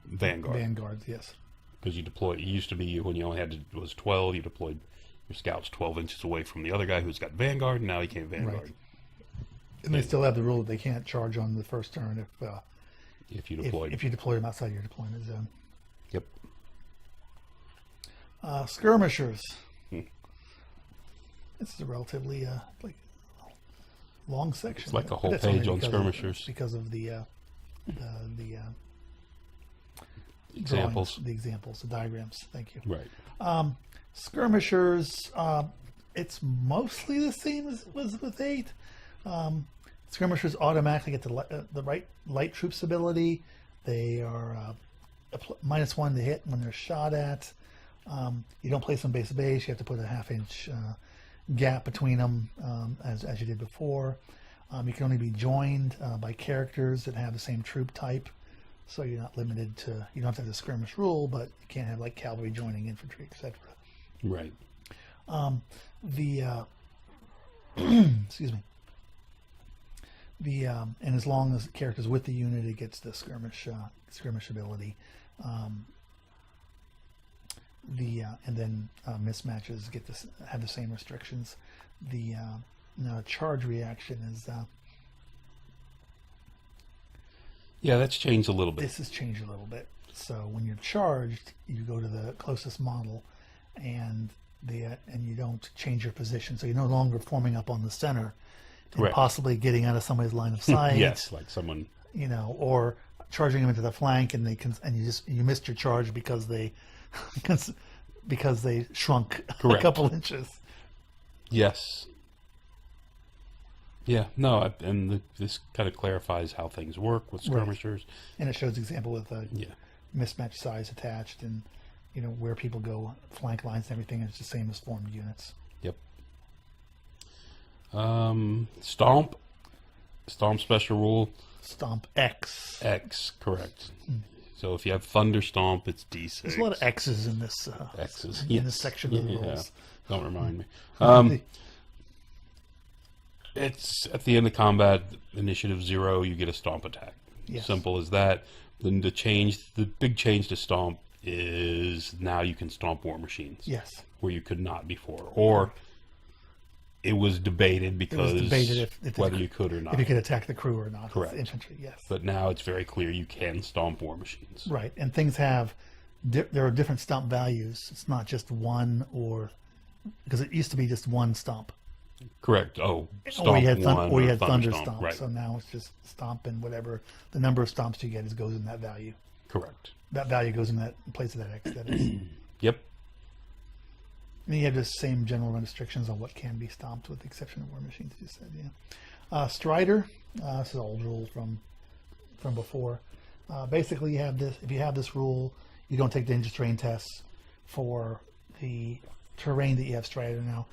Vanguard. Vanguards, yes. Because it used to be when you only it was 12, you deployed your scouts 12 inches away from the other guy who's got Vanguard, and now he can't Vanguard. Right. And they still have the rule that they can't charge on the first turn if you deploy them outside your deployment zone. Yep. Skirmishers. This is a relatively long section. It's like a whole page on skirmishers because of the examples. The examples, the diagrams. Thank you. Right. Skirmishers. It's mostly the same as with 8. Skirmishers automatically get the light troops ability. They are -1 to hit when they're shot at. You don't place them base to base. You have to put a 1/2 inch gap between them, as you did before. You can only be joined by characters that have the same troop type, so you're not limited to. You don't have to have the skirmish rule, but you can't have like cavalry joining infantry, etc. Right. Excuse me. And as long as the character's with the unit, it gets the skirmish ability. And then mismatches have the same restrictions. The charge reaction is that's changed a little bit. This has changed a little bit. So when you're charged, you go to the closest model, and you don't change your position. So you're no longer forming up on the center and possibly getting out of somebody's line of sight. Yes, like someone, or charging them into the flank, and you missed your charge because they shrunk a couple inches. Yes. Yeah. No. This kind of clarifies how things work with skirmishers, and it shows example with mismatched size attached, and where people go, flank lines and everything is the same as formed units. Yep. Stomp. Stomp special rule. Stomp X. X, correct. So if you have Thunder Stomp, it's D6. There's a lot of X's in this. X's. In this section of the rules. Don't remind me. It's at the end of combat, initiative 0, you get a Stomp attack. Yes. Simple as that. Then the big change to Stomp is now you can Stomp War Machines. Yes. Where you could not before. Or it was debated because if whether you could or not. If you could attack the crew or not. Correct. Infantry, yes. But now it's very clear you can Stomp War Machines. Right, and things have, there are different Stomp values. It's not just one because it used to be just one Stomp. Correct. Oh, Stomp or you had, one or you had Thunder Stomp. Stomp. Right. So now it's just Stomp, and whatever the number of Stomps you get goes in that value. Correct. That value goes in that place of that X. That is. Yep. And you have the same general restrictions on what can be stomped, with the exception of War Machines, you said, yeah. Strider, this is an old rule from before. Basically, you have this. If you have this rule, you don't take dangerous terrain tests for the terrain that you have Strider now.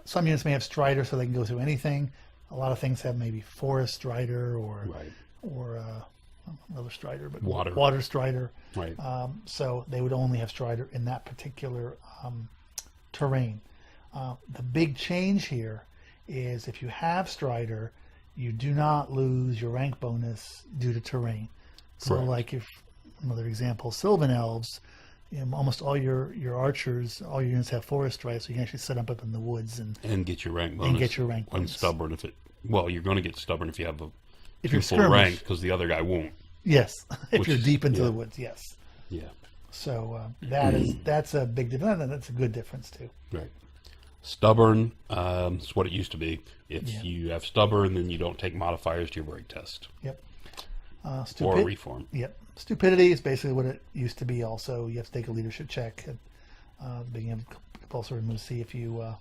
Some units may have Strider, so they can go through anything. A lot of things have maybe Forest Strider or another Strider, but Water Strider. Right. So they would only have Strider in that particular terrain. The big change here is if you have Strider, you do not lose your rank bonus due to terrain. So Correct. like if another example, Sylvan Elves, almost all your archers, all your units have Forest Strider, so you can actually set up in the woods and get your rank bonus. And get your rank bonus. Stubborn you're going to get stubborn if you have if you're full skirmish rank, because the other guy won't. Yes, if you're deep into the woods, yes. Yeah. So that's a big difference, and that's a good difference too. Right. Stubborn is what it used to be. If you have stubborn, then you don't take modifiers to your break test. Yep. Or a reform. Yep. Stupidity is basically what it used to be. Also, you have to take a leadership check. Being able to compulsory move. See if you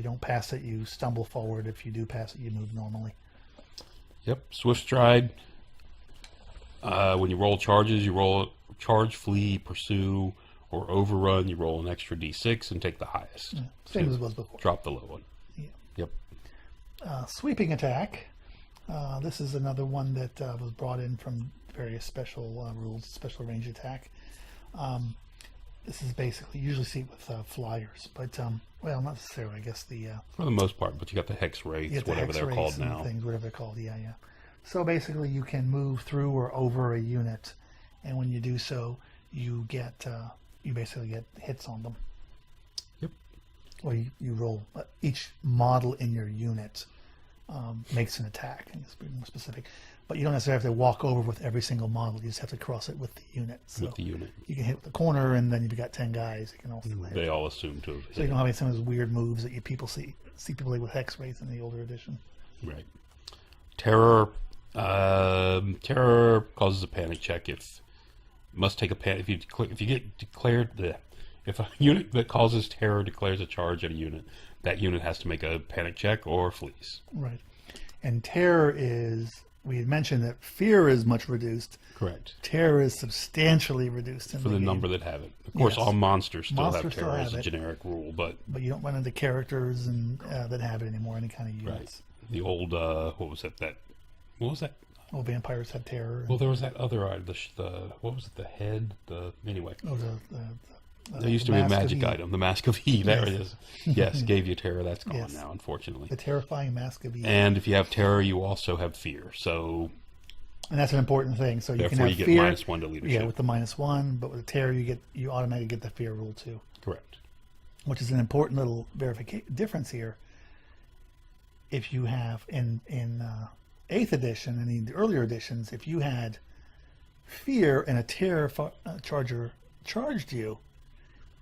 don't pass it, you stumble forward. If you do pass it, you move normally. Yep. Swift stride. When you roll charges, you roll charge, flee, pursue, or overrun. You roll an extra d6 and take the highest. Yeah, same as it was before. Drop the low one. Yeah. Yep. Sweeping attack. This is another one that was brought in from various special rules, special range attack. This is basically, usually see it with flyers, but well, not necessarily. I guess for the most part, but you got the hex wraiths, whatever they're called now. Whatever they're called, yeah. So basically, you can move through or over a unit, and when you do so, you basically get hits on them. Yep. Or you roll. Each model in your unit makes an attack, and it's more specific. But you don't necessarily have to walk over with every single model. You just have to cross it with the unit. So with the unit. You can hit with the corner, and then you've got 10 guys. You can also hit. They all assume to. So you don't have any some of those weird moves that people see people play with Hex Wraith in the older edition. Right. Terror. Terror causes a panic check. Must take a panic if you get declared if a unit that causes terror declares a charge at a unit, that unit has to make a panic check or flees. Right. And terror is, we had mentioned that fear is much reduced. Correct. Terror is substantially reduced for the number that have it. Of course, all monsters still have terror as a generic rule, but you don't run into characters and that have it anymore. Any kind of units. Right. The old what was that? What was that? Well, vampires had terror. Well, there was that other what was it? The head. Anyway. Oh, there used to be a magic item, the Mask of E. There it is. Yes, gave you terror. That's gone now, unfortunately. The terrifying Mask of E. And if you have terror, you also have fear. So. And that's an important thing. So you can have you get fear, -1 to leadership. Yeah, with the -1, but with the terror, you automatically get the fear rule too. Correct. Which is an important little difference here. If you have in 8th edition and in the earlier editions, if you had fear and a terror charger charged you,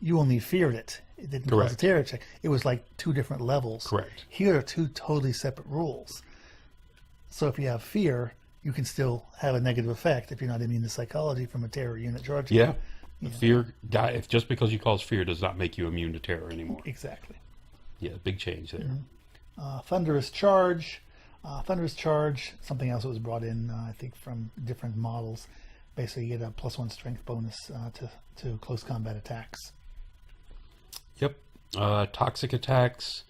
you only feared it. It didn't cause a terror check. It was like 2 different levels. Correct. Here are 2 totally separate rules. So if you have fear, you can still have a negative effect if you're not immune to psychology from a terror unit charging. Yeah. The fear guy. If just because you cause fear does not make you immune to terror anymore. Exactly. Yeah, big change there. Mm-hmm. Thunderous charge. Thunderous charge. Something else that was brought in, I think, from different models. Basically, you get a +1 strength bonus to close combat attacks. Yep. Toxic attacks.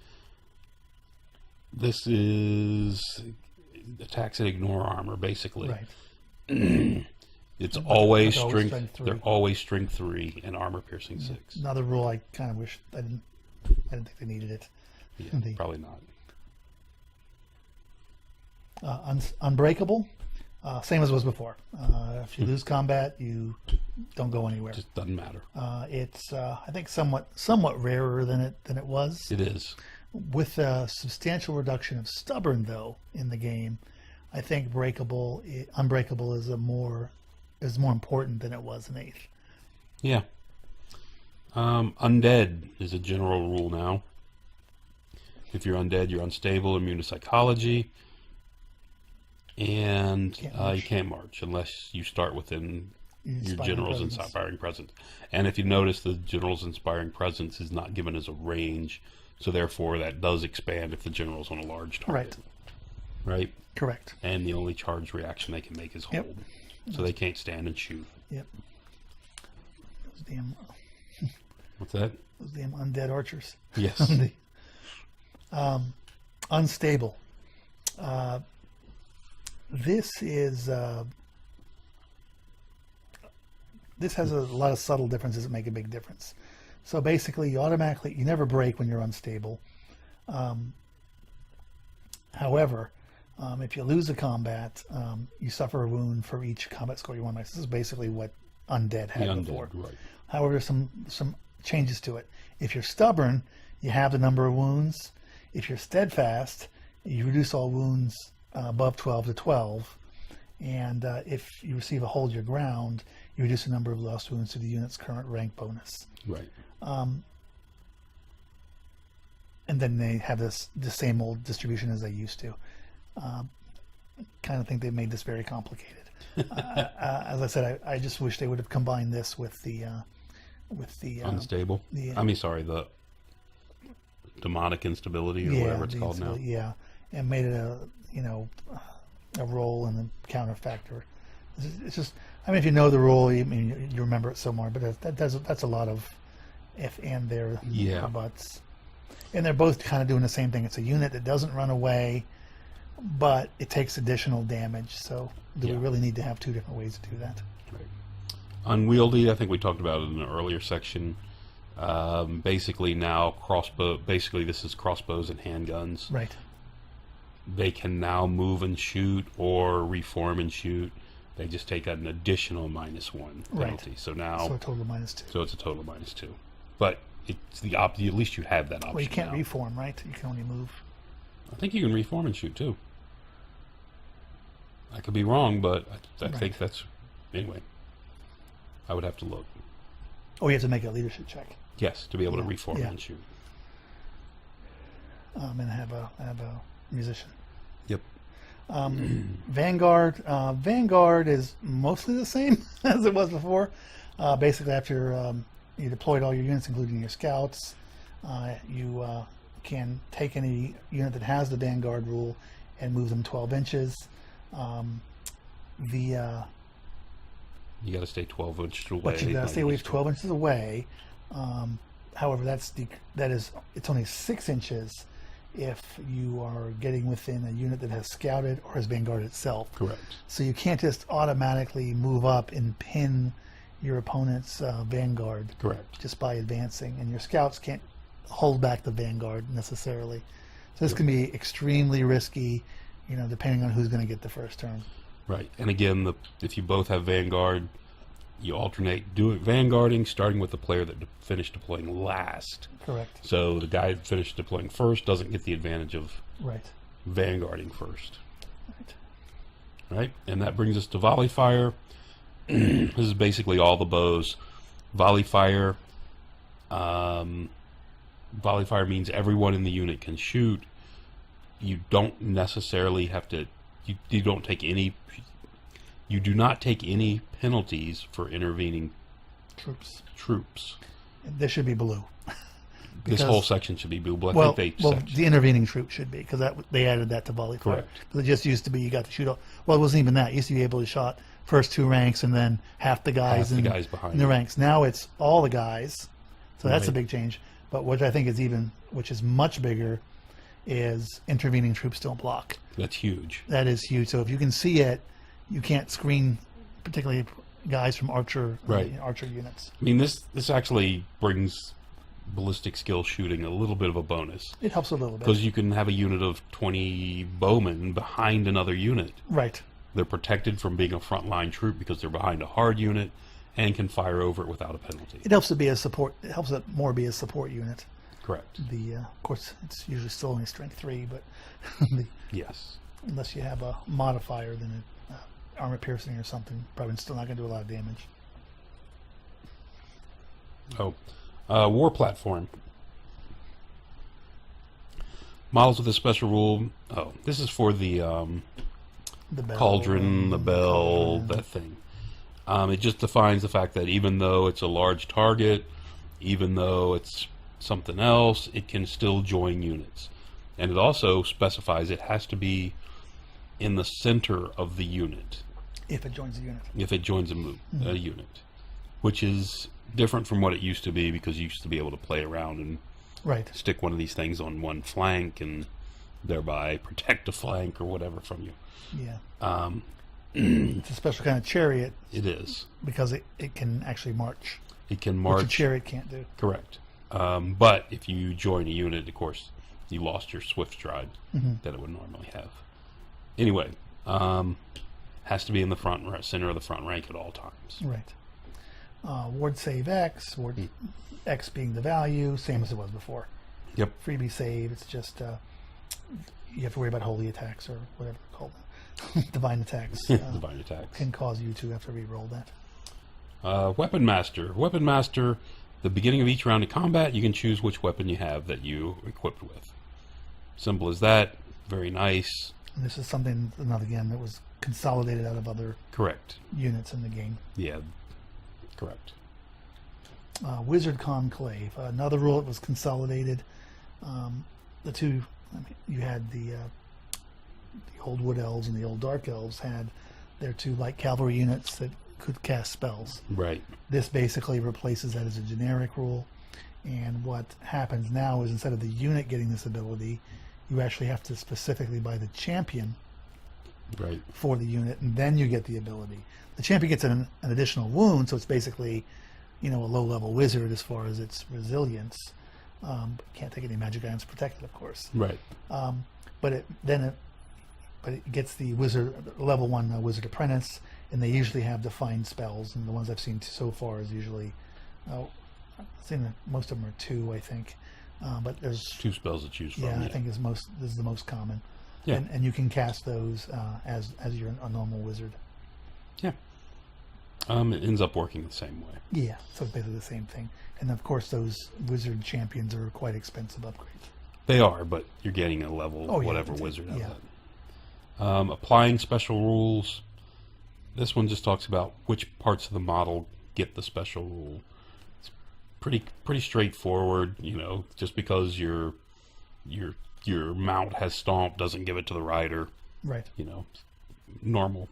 This is attacks that ignore armor, basically. Right. It's always always strength. strength 3. They're always strength 3 and armor piercing 6. Another rule I kind of wish I didn't think they needed it. Yeah, probably not. Unbreakable, same as was before. If you lose combat, you don't go anywhere. Just doesn't matter. It's I think somewhat rarer than it was. It is. With a substantial reduction of stubborn though in the game, I think unbreakable is more important than it was in 8th. Yeah. Undead is a general rule now. If you're undead, you're unstable, immune to psychology, and you can't march unless you start within your general's inspiring presence. And if you notice, the general's inspiring presence is not given as a range, so therefore that does expand if the general's on a large target. Right? Correct. And the only charge reaction they can make is hold. Yep. So they can't stand and shoot. Yep. Those damn, What's that? those damn undead archers. Yes. Unstable. This has a lot of subtle differences that make a big difference. So basically, you never break when you're unstable. However, if you lose a combat, you suffer a wound for each combat score you won. This is basically what Undead had before. Right. However, there's some changes to it. If you're stubborn, you have the number of wounds. If you're steadfast, you reduce all wounds above 12 to 12. And if you receive a hold your ground, you reduce the number of lost wounds to the unit's current rank bonus. Right. And then they have the same old distribution as they used to. Kind of think they made this very complicated. As I said, I just wish they would have combined this with the unstable. The demonic instability or whatever it's called now. Yeah, and made it a roll and a counter factor. It's just, if you know the rule, you remember it somewhere. But that's a lot of if and there buts. And they're both kind of doing the same thing. It's a unit that doesn't run away, but it takes additional damage. So do we really need to have 2 different ways to do that? Right. Unwieldy, I think we talked about it in an earlier section. Basically now this is crossbows and handguns. Right. They can now move and shoot or reform and shoot. They just take an additional -1 penalty. Right. So now a total of -2. So it's a total of -2. But it's at least you have that option. Well, you can't now. reform, right? You can only move. I think you can reform and shoot too. I could be wrong, but I think that's anyway. I would have to look. Oh, you have to make a leadership check. Yes, to be able to reform and shoot. And have a musician. Yep. Vanguard. Vanguard is mostly the same as it was before. Basically, after you deployed all your units, including your scouts, you can take any unit that has the Vanguard rule and move them 12 inches. You got to stay 12 inches away. But you got to stay away 12 inches away. However, it's only 6 inches if you are getting within a unit that has scouted or has Vanguard itself. Correct. So you can't just automatically move up and pin your opponent's Vanguard. Correct. Just by advancing, and your scouts can't hold back the Vanguard necessarily. So this can be extremely risky, depending on who's going to get the first turn. Right. And again, if you both have Vanguard, you alternate Vanguarding, starting with the player that finished deploying last. Correct. So the guy that finished deploying first doesn't get the advantage of Vanguarding first. Right. And that brings us to volley fire. This is basically all the bows. Volley fire. Volley fire means everyone in the unit can shoot. You don't necessarily have to. You don't take any. You do not take any penalties for intervening troops. This should be blue. This whole section should be blue. But I think the intervening troop should be, because they added that to volley fire. Correct. Because it just used to be you got to shoot. Well, it wasn't even that. You used to be able to shot first 2 ranks and then half the guys behind in the ranks. Now it's all the guys. So that's Right. a big change. But which I think is which is much bigger, is intervening troops don't block. That's huge. That is huge. So if you can see it, you can't screen, particularly guys from archer archer units. I mean, this actually brings ballistic skill shooting a little bit of a bonus. It helps a little bit. Because you can have a unit of 20 bowmen behind another unit. Right. They're protected from being a frontline troop because they're behind a hard unit and can fire over it without a penalty. It helps to be a support. It helps it more be a support unit. Correct. Of course, it's usually still only strength 3, but yes. Unless you have a modifier, then armor piercing or something, probably still not going to do a lot of damage. War platform. Models with a special rule. Oh, this is for the bell, cauldron, the bell, that thing. It just defines the fact that even though it's a large target, even though it's something else, it can still join units. And it also specifies it has to be in the center of the unit. If it joins a unit. If it joins a unit. Which is different from what it used to be, because you used to be able to play around and stick one of these things on one flank and thereby protect a flank or whatever from you. Yeah. It's a special kind of chariot. It is. Because it can actually march. It can march. Which a chariot can't do. Correct. But if you join a unit, of course, you lost your swift stride that it would normally have. Anyway, has to be in the center of the front rank at all times. Right. Ward save X, ward X being the value, same as it was before. Yep. Freebie save, it's just you have to worry about holy attacks or whatever they're called. Divine attacks. Divine attacks. Can cause you to have to re-roll that. Weapon Master. Weapon Master, the beginning of each round of combat, you can choose which weapon you have that you equipped with. Simple as that. Very nice. And this is something, again, that was consolidated out of other units in the game. Yeah, correct. Wizard Conclave. Another rule that was consolidated. The two, you had the old Wood Elves and the old Dark Elves had their two light cavalry units that could cast spells. Right. This basically replaces that as a generic rule. And what happens now is instead of the unit getting this ability, you actually have to specifically buy the champion for the unit, and then you get the ability. The champion gets an additional wound, so it's basically, a low-level wizard as far as its resilience. Can't take any magic items protected, of course. Right. But it gets the wizard level 1 wizard apprentice, and they usually have defined spells. And the ones I've seen so far is usually, I've seen that most of them are 2, I think. But there's 2 spells to choose from. Yeah, I think this is the most common. Yeah. And you can cast those as you're a normal wizard. Yeah. It ends up working the same way. Yeah, so it's basically the same thing. And of course, those wizard champions are quite expensive upgrades. They are, but you're getting a level whatever wizard out of that. Applying special rules. This one just talks about which parts of the model get the special rule. It's pretty straightforward. Just because your mount has Stomp doesn't give it to the rider. Right. Normal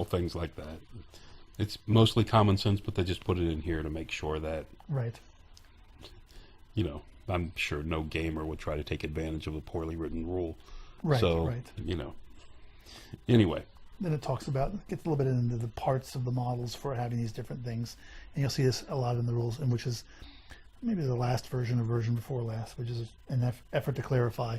things like that. It's mostly common sense, but they just put it in here to make sure that I'm sure no gamer would try to take advantage of a poorly written rule. Right. So anyway, then it gets a little bit into the parts of the models for having these different things, and you'll see this a lot in the rules, and which is maybe the last version or version before last, which is an effort to clarify,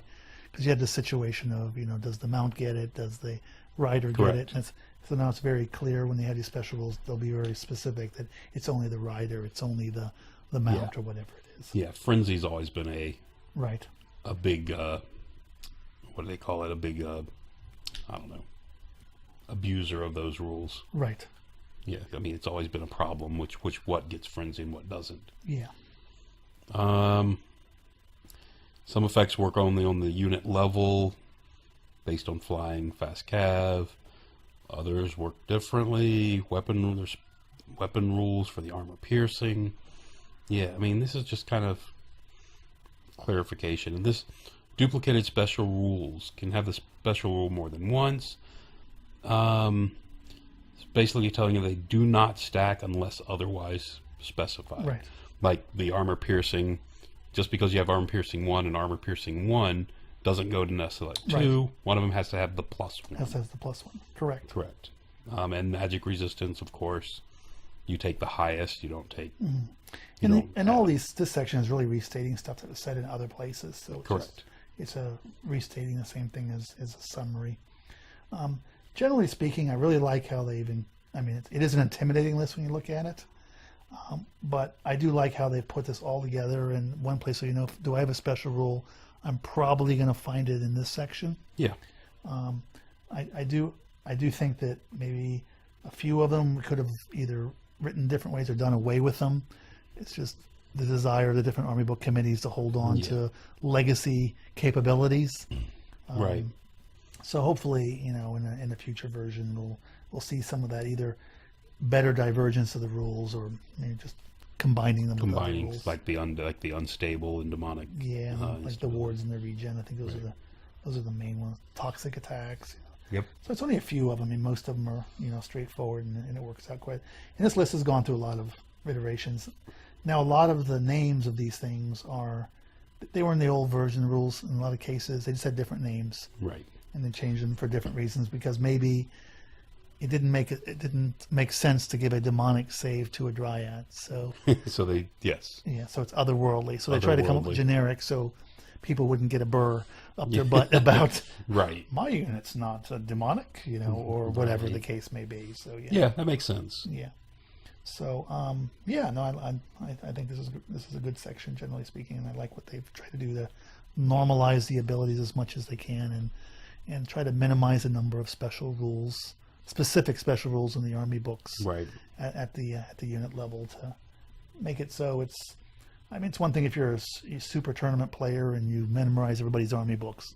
because you had this situation of does the mount get it, does the rider get it, and so now it's very clear when they have these special rules, they'll be very specific that it's only the rider, it's only the mount or whatever it is. Yeah, Frenzy's always been a big what do they call it? A big I don't know, abuser of those rules. Right. Yeah, I mean it's always been a problem what gets Frenzy and what doesn't. Yeah. Some effects work only on the unit level, based on flying, fast cav. Others work differently. There's weapon rules for the armor piercing. Yeah, I mean this is just kind of clarification. And this duplicated special rules can have the special rule more than once. It's basically telling you they do not stack unless otherwise specified. Right. Like the armor piercing just because you have armor piercing 1 and armor piercing 1 doesn't go to necessarily 2. Right. One of them has to have the +1. Has the +1. Correct. Correct. And magic resistance, of course, you take the highest. You don't take. And all this section is really restating stuff that was said in other places. So it's Correct. It's a restating the same thing as a summary. Generally speaking, I really like how they've. It is an intimidating list when you look at it, but I do like how they put this all together in one place. So do I have a special rule? I'm probably going to find it in this section. Yeah. I do think that maybe a few of them could have either written different ways or done away with them. It's just the desire of the different Army book committees to hold on to legacy capabilities. Right. So hopefully, in the future version, we'll see some of that, either better divergence of the rules or maybe just combining them with other rules. like the unstable and demonic. Yeah, like the wards and the regen. I think those are the main ones. Toxic attacks. Yep. So it's only a few of them. Most of them are straightforward, and it works out quite. And this list has gone through a lot of iterations. Now, a lot of the names of these things they were in the old version rules in a lot of cases. They just had different names. Right. And they changed them for different reasons because maybe it didn't make sense to give a demonic save to a dryad. So so they so it's otherworldly. So they tried to come up with generic so people wouldn't get a burr up their butt about right. My unit's not demonic, or whatever the case may be. So yeah, that makes sense. Yeah. So I think this is a good section generally speaking, and I like what they've tried to do to normalize the abilities as much as they can, and try to minimize the number of specific special rules in the Army books. Right. At the unit level to make it so it's. It's one thing if you're a super tournament player and you memorize everybody's Army books.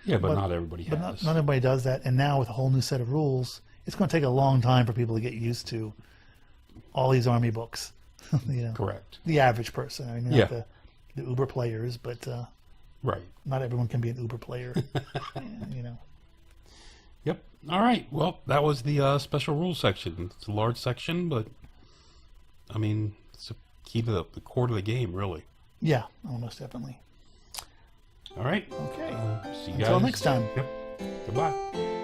Yeah, but not everybody has. Not everybody does that, and now with a whole new set of rules, it's going to take a long time for people to get used to all these Army books. Correct. The average person. Not the uber players, but right. Not everyone can be an uber player. Yep. All right. Well, that was the special rules section. It's a large section, but it's a key to the core of the game, really. Yeah, almost definitely. All right. Okay. See you Until guys next time. Yep. Goodbye.